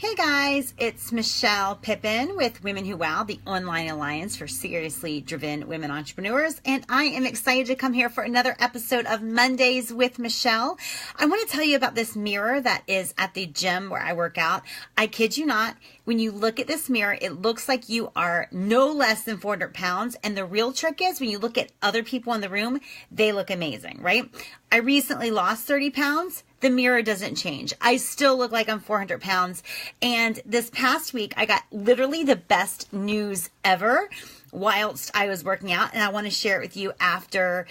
Hey guys, it's Michelle Pippin with Women Who Wow, the online alliance for seriously driven women entrepreneurs. And I am excited to come here for another episode of Mondays with Michelle. I want to tell you about this mirror that is at the gym where I work out. I kid you not, when you look at this mirror, it looks like you are no less than 400 pounds. And the real trick is when you look at other people in the room, they look amazing, right? I recently lost 30 pounds. The mirror doesn't change. I still look like I'm 400 pounds. And this past week, I got literally the best news ever whilst I was working out. And I want to share it with you after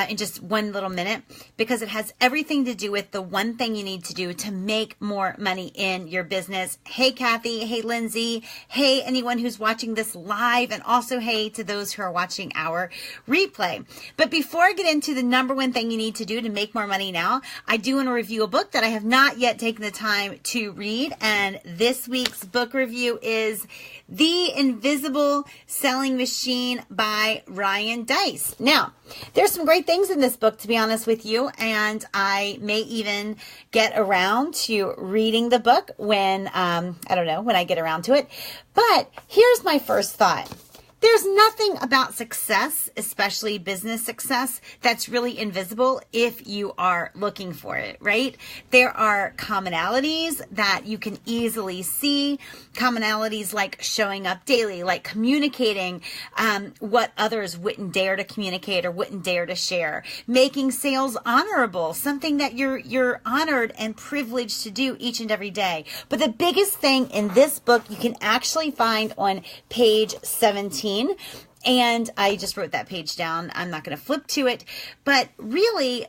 in just one little minute, because it has everything to do with the one thing you need to do to make more money in your business. Hey, Kathy. Hey, Lindsay. Hey, anyone who's watching this live. And also, hey, to those who are watching our replay. But before I get into the number one thing you need to do to make more money now, I do want to review a book that I have not yet taken the time to read. And this week's book review is The Invisible Selling Machine by Ryan Deiss. Now, there's some great things in this book, to be honest with you, and I may even get around to reading the book when, when I get around to it. But here's my first thought. There's nothing about success, especially business success, that's really invisible if you are looking for it, right? There are commonalities that you can easily see, commonalities like showing up daily, like communicating what others wouldn't dare to communicate or wouldn't dare to share, making sales honorable, something that you're honored and privileged to do each and every day. But the biggest thing in this book you can actually find on page 17. And I just wrote that page down. I'm not going to flip to it. But really,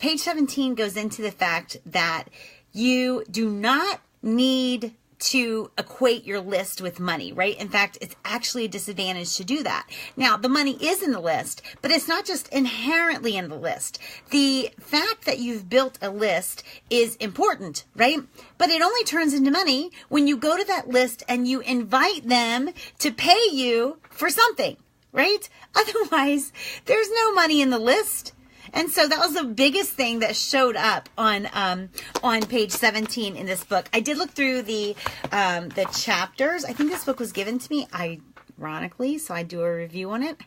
page 17 goes into the fact that you do not need to equate your list with money, right? In fact, it's actually a disadvantage to do that. Now, the money is in the list, but it's not just inherently in the list. The fact that you've built a list is important, right? But it only turns into money when you go to that list and you invite them to pay you for something, right? Otherwise, there's no money in the list. And so that was the biggest thing that showed up on page 17 in this book. I did look through the chapters. I think this book was given to me ironically, so I do a review on it.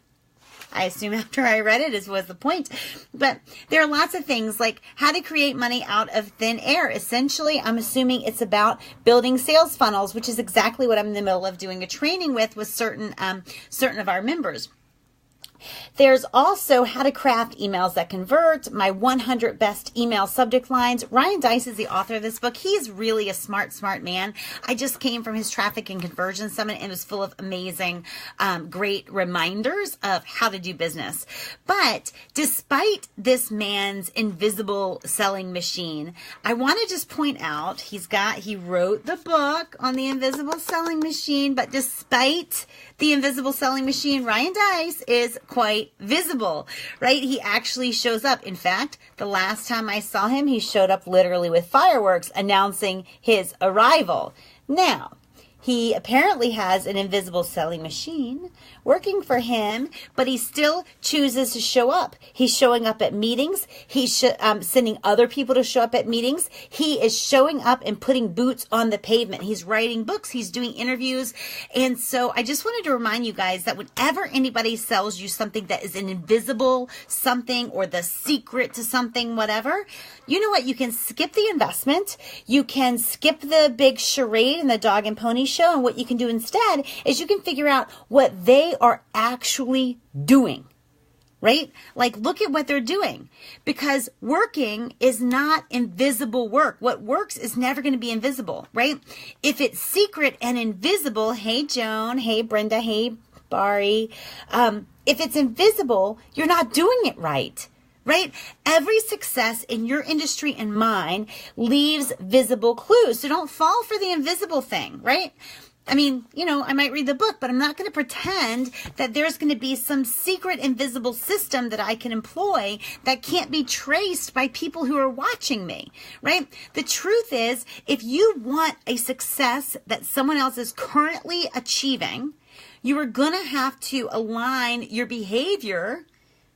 I assume after I read it was the point. But there are lots of things like how to create money out of thin air. Essentially, I'm assuming it's about building sales funnels, which is exactly what I'm in the middle of doing a training with certain of our members. There's also how to craft emails that convert, my 100 best email subject lines. Ryan Deiss is the author of this book. He's really a smart man. I just came from his traffic and conversion summit and it was full of amazing, great reminders of how to do business. But despite this man's invisible selling machine, I want to just point out he wrote the book on the invisible selling machine, but despite the invisible selling machine, Ryan Deiss is quite visible, right? He actually shows up. In fact, the last time I saw him, he showed up literally with fireworks announcing his arrival. Now, he apparently has an invisible selling machine working for him, but he still chooses to show up. He's showing up at meetings. He's sending other people to show up at meetings. He is showing up and putting boots on the pavement. He's writing books. He's doing interviews. And so I just wanted to remind you guys that whenever anybody sells you something that is an invisible something or the secret to something, whatever, you know what? You can skip the investment. You can skip the big charade and the dog and pony show. And what you can do instead is you can figure out what they are actually doing, right? Like, look at what they're doing, because working is not invisible work. What works is never going to be invisible, right? If it's secret and invisible, hey, Joan, hey, Brenda, hey, Bari, if it's invisible, you're not doing it right. Right? Every success in your industry and mine leaves visible clues. So don't fall for the invisible thing, right? I mean, I might read the book, but I'm not going to pretend that there's going to be some secret invisible system that I can employ that can't be traced by people who are watching me, right? The truth is, if you want a success that someone else is currently achieving, you are going to have to align your behavior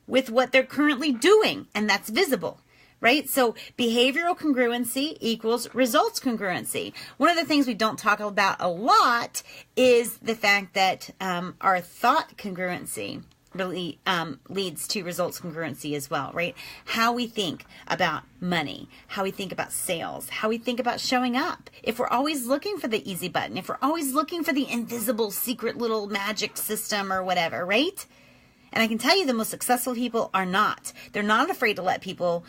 with what they're currently doing, and that's visible, right? So behavioral congruency equals results congruency. One of the things we don't talk about a lot is the fact that our thought congruency really leads to results congruency as well, right? How we think about money, how we think about sales, how we think about showing up. If we're always looking for the easy button, if we're always looking for the invisible secret little magic system or whatever, right? And I can tell you the most successful people are not. They're not afraid to let people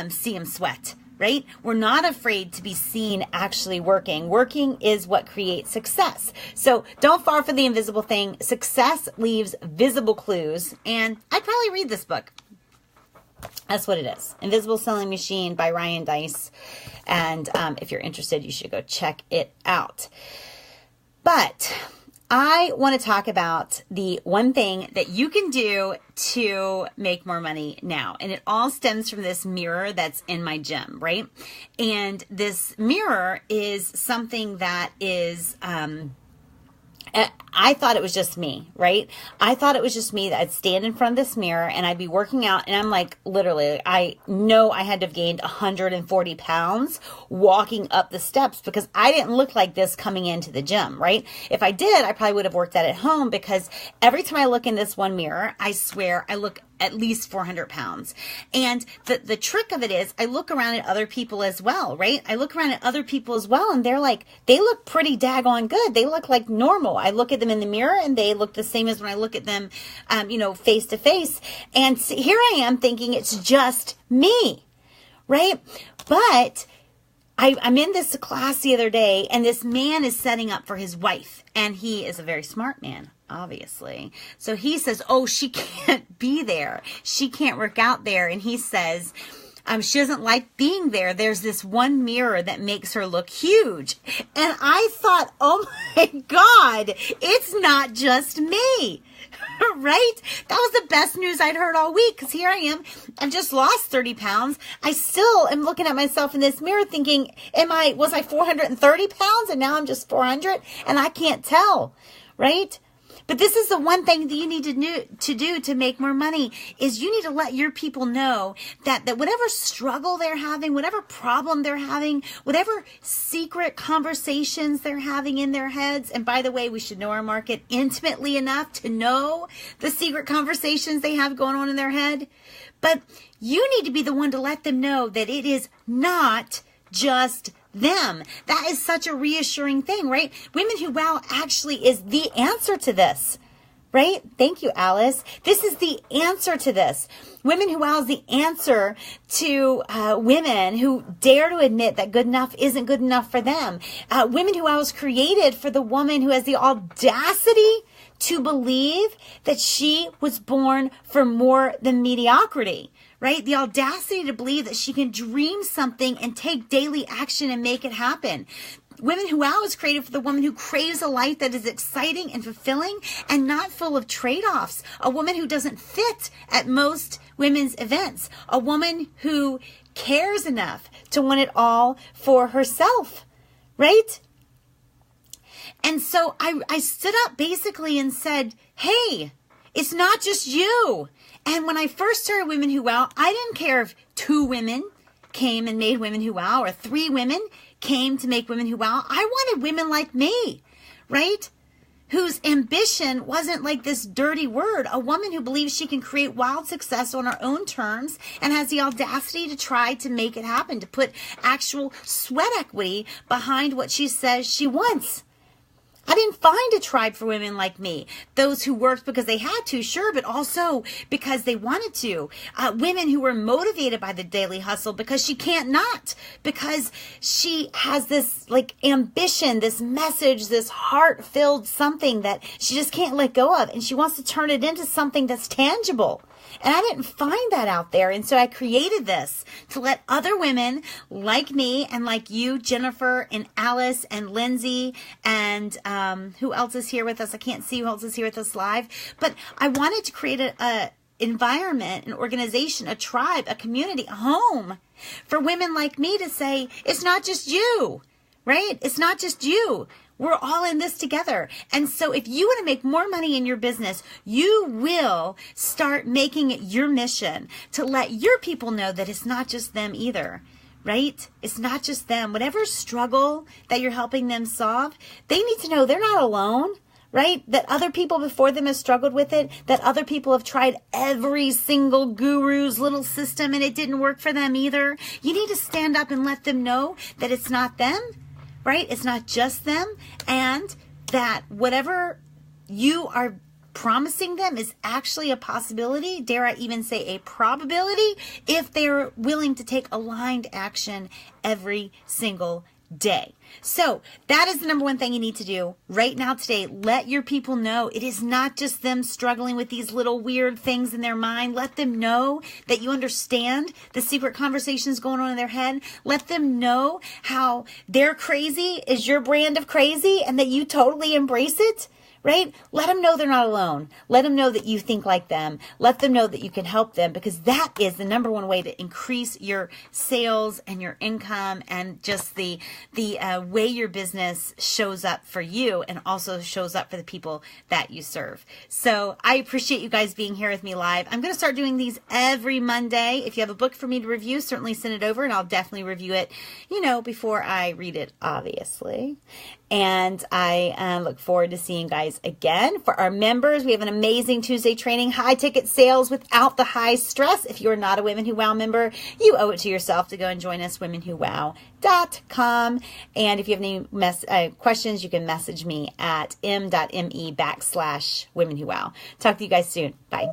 see them sweat, right? We're not afraid to be seen actually working. Working is what creates success. So don't fall for the invisible thing. Success leaves visible clues. And I'd probably read this book. That's what it is. Invisible Selling Machine by Ryan Deiss. And if you're interested, you should go check it out. But I want to talk about the one thing that you can do to make more money now. And it all stems from this mirror that's in my gym, right? And this mirror is something that is, I thought it was just me, right? I thought it was just me that I'd stand in front of this mirror and I'd be working out. And I'm like, literally, I know I had to have gained 140 pounds walking up the steps because I didn't look like this coming into the gym, right? If I did, I probably would have worked out at home because every time I look in this one mirror, I swear I look at least 400 pounds. And the trick of it is I look around at other people as well, right? I look around at other people as well and they're like, they look pretty daggone good. They look like normal. I look at them in the mirror and they look the same as when I look at them, face to face. And here I am thinking it's just me, right? But I'm in this class the other day and this man is setting up for his wife and he is a very smart man, obviously. So he says, oh, she can't be there. She can't work out there. And he says, she doesn't like being there. There's this one mirror that makes her look huge. And I thought, oh my God, it's not just me. Right? That was the best news I'd heard all week because here I am. I've just lost 30 pounds. I still am looking at myself in this mirror thinking, was I 430 pounds and now I'm just 400 and I can't tell, right? But this is the one thing that you need to do to make more money is you need to let your people know that whatever struggle they're having, whatever problem they're having, whatever secret conversations they're having in their heads. And by the way, we should know our market intimately enough to know the secret conversations they have going on in their head. But you need to be the one to let them know that it is not just them. That is such a reassuring thing, right? Women Who Wow actually is the answer to this, right? Thank you, Alice. This is the answer to this. Women Who Wow is the answer to women who dare to admit that good enough isn't good enough for them. Women Who Wow is created for the woman who has the audacity to believe that she was born for more than mediocrity. Right? The audacity to believe that she can dream something and take daily action and make it happen. Women Who Wow is created for the woman who craves a life that is exciting and fulfilling and not full of trade-offs. A woman who doesn't fit at most women's events. A woman who cares enough to want it all for herself. Right? And so I stood up basically and said, hey, it's not just you. And when I first started Women Who Wow, I didn't care if 2 women came and made Women Who Wow or 3 women came to make Women Who Wow. I wanted women like me, right? Whose ambition wasn't like this dirty word. A woman who believes she can create wild success on her own terms and has the audacity to try to make it happen, to put actual sweat equity behind what she says she wants. I didn't find a tribe for women like me. Those who worked because they had to, sure, but also because they wanted to. Women who were motivated by the daily hustle because she can't not. Because she has this ambition, this message, this heart-filled something that she just can't let go of. And she wants to turn it into something that's tangible. And I didn't find that out there. And so I created this to let other women like me and like you, Jennifer and Alice and Lindsay and who else is here with us? I can't see who else is here with us live. But I wanted to create a environment, an organization, a tribe, a community, a home for women like me to say, it's not just you, right? It's not just you. We're all in this together. And so if you want to make more money in your business, you will start making it your mission to let your people know that it's not just them either, right? It's not just them. Whatever struggle that you're helping them solve, they need to know they're not alone, right? That other people before them have struggled with it, that other people have tried every single guru's little system and it didn't work for them either. You need to stand up and let them know that it's not them, right? It's not just them, and that whatever you are promising them is actually a possibility, dare I even say a probability, if they're willing to take aligned action every single day. So that is the number one thing you need to do right now today. Let your people know it is not just them struggling with these little weird things in their mind. Let them know that you understand the secret conversations going on in their head. Let them know how their crazy is your brand of crazy and that you totally embrace it. Right? Let them know they're not alone. Let them know that you think like them. Let them know that you can help them, because that is the number one way to increase your sales and your income and just the way your business shows up for you and also shows up for the people that you serve. So I appreciate you guys being here with me live. I'm going to start doing these every Monday. If you have a book for me to review, certainly send it over and I'll definitely review it, before I read it, obviously. And I look forward to seeing you guys again. For our members, we have an amazing Tuesday training, high ticket sales without the high stress. If you're not a Women Who Wow member, you owe it to yourself to go and join us, WomenWhoWow.com. And if you have any questions, you can message me at m.me/Women Who Wow. Talk to you guys soon. Bye.